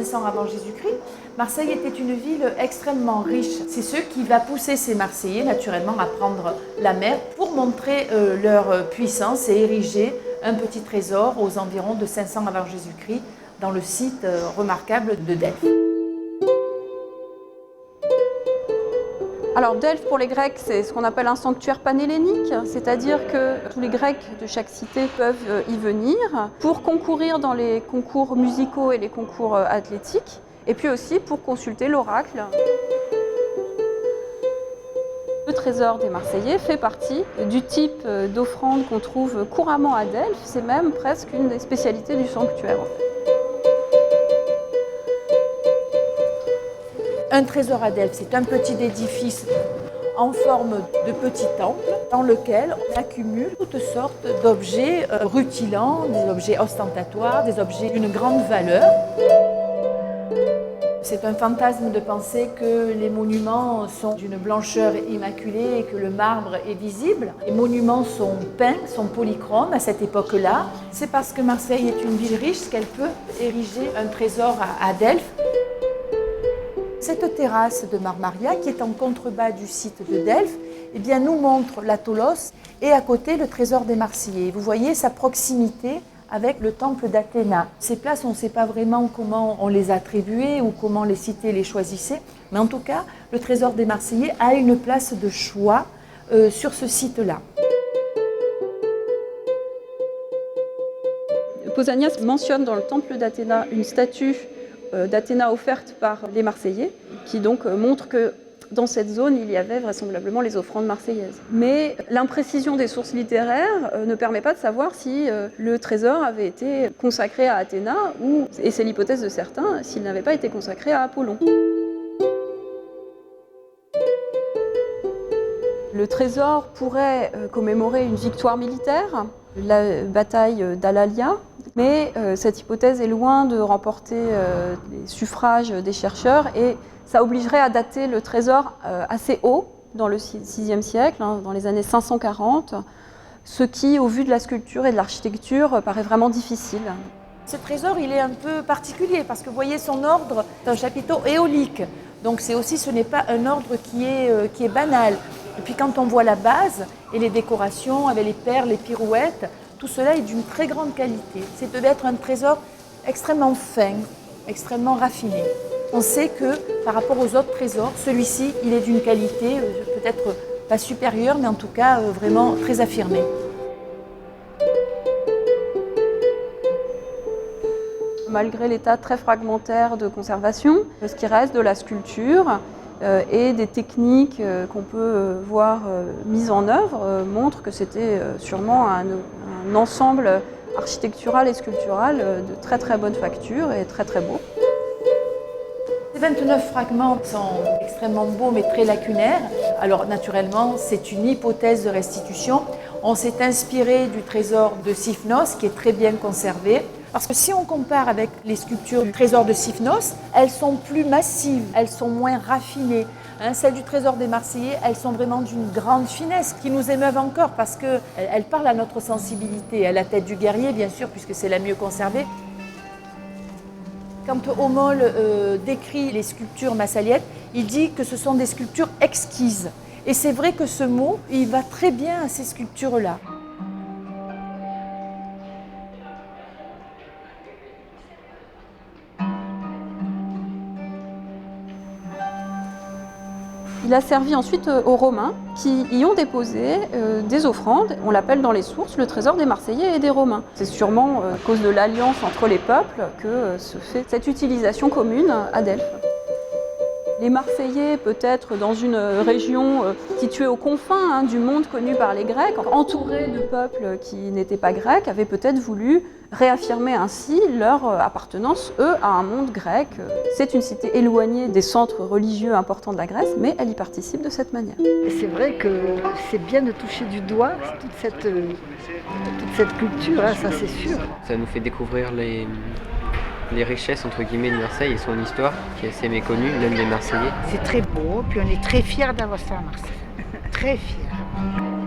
500 avant Jésus-Christ, Marseille était une ville extrêmement riche. C'est ce qui va pousser ces Marseillais naturellement à prendre la mer pour montrer leur puissance et ériger un petit trésor aux environs de 500 avant Jésus-Christ dans le site remarquable de Delphes. Alors Delphes pour les Grecs, c'est ce qu'on appelle un sanctuaire panhellénique, c'est-à-dire que tous les Grecs de chaque cité peuvent y venir pour concourir dans les concours musicaux et les concours athlétiques, et puis aussi pour consulter l'oracle. Le trésor des Marseillais fait partie du type d'offrande qu'on trouve couramment à Delphes, c'est même presque une des spécialités du sanctuaire en fait. Un trésor à Delphes, c'est un petit édifice en forme de petit temple dans lequel on accumule toutes sortes d'objets rutilants, des objets ostentatoires, des objets d'une grande valeur. C'est un fantasme de penser que les monuments sont d'une blancheur immaculée et que le marbre est visible. Les monuments sont peints, sont polychromes à cette époque-là. C'est parce que Marseille est une ville riche qu'elle peut ériger un trésor à Delphes. Cette terrasse de Marmaria, qui est en contrebas du site de Delphes, eh bien, nous montre l'Atolos et à côté le trésor des Marseillais. Vous voyez sa proximité avec le temple d'Athéna. Ces places, on ne sait pas vraiment comment on les attribuait ou comment les cités les choisissaient, mais en tout cas, le trésor des Marseillais a une place de choix sur ce site-là. Pausanias mentionne dans le temple d'Athéna une statue d'Athéna offerte par les Marseillais, qui donc montre que dans cette zone, il y avait vraisemblablement les offrandes marseillaises. Mais l'imprécision des sources littéraires ne permet pas de savoir si le trésor avait été consacré à Athéna, ou, et c'est l'hypothèse de certains, s'il n'avait pas été consacré à Apollon. Le trésor pourrait commémorer une victoire militaire, la bataille d'Alalia, mais cette hypothèse est loin de remporter les suffrages des chercheurs et ça obligerait à dater le trésor assez haut, dans le VIe siècle, dans les années 540, ce qui, au vu de la sculpture et de l'architecture, paraît vraiment difficile. Ce trésor, il est un peu particulier parce que vous voyez son ordre, c'est un chapiteau éolique. Donc ce n'est pas un ordre qui est banal. Et puis quand on voit la base et les décorations avec les perles, les pirouettes, tout cela est d'une très grande qualité. C'est devait être un trésor extrêmement fin, extrêmement raffiné. On sait que par rapport aux autres trésors, celui-ci, il est d'une qualité peut-être pas supérieure, mais en tout cas vraiment très affirmée. Malgré l'état très fragmentaire de conservation, ce qui reste de la sculpture et des techniques qu'on peut voir mises en œuvre montrent que c'était sûrement un ensemble architectural et sculptural de très très bonne facture et très très beau. Ces 29 fragments sont extrêmement beaux mais très lacunaires. Alors naturellement, c'est une hypothèse de restitution. On s'est inspiré du trésor de Sifnos qui est très bien conservé. Parce que si on compare avec les sculptures du trésor de Sifnos, elles sont plus massives, elles sont moins raffinées. Celles du trésor des Marseillais, elles sont vraiment d'une grande finesse qui nous émeuvent encore parce qu'elles parlent à notre sensibilité, à la tête du guerrier bien sûr puisque c'est la mieux conservée. Quand Homole décrit les sculptures massaliennes, il dit que ce sont des sculptures exquises. Et c'est vrai que ce mot, il va très bien à ces sculptures-là. Il a servi ensuite aux Romains qui y ont déposé des offrandes. On l'appelle dans les sources le trésor des Marseillais et des Romains. C'est sûrement à cause de l'alliance entre les peuples que se fait cette utilisation commune à Delphes. Les Marseillais, peut-être dans une région située aux confins du monde connu par les Grecs, entourés de peuples qui n'étaient pas grecs, avaient peut-être voulu réaffirmer ainsi leur appartenance, eux, à un monde grec. C'est une cité éloignée des centres religieux importants de la Grèce, mais elle y participe de cette manière. C'est vrai que c'est bien de toucher du doigt toute cette culture, hein, ça c'est sûr. Ça nous fait découvrir les richesses entre guillemets de Marseille et son histoire qui est assez méconnue, même des Marseillais. C'est très beau, puis on est très fiers d'avoir ça à Marseille. Très fiers.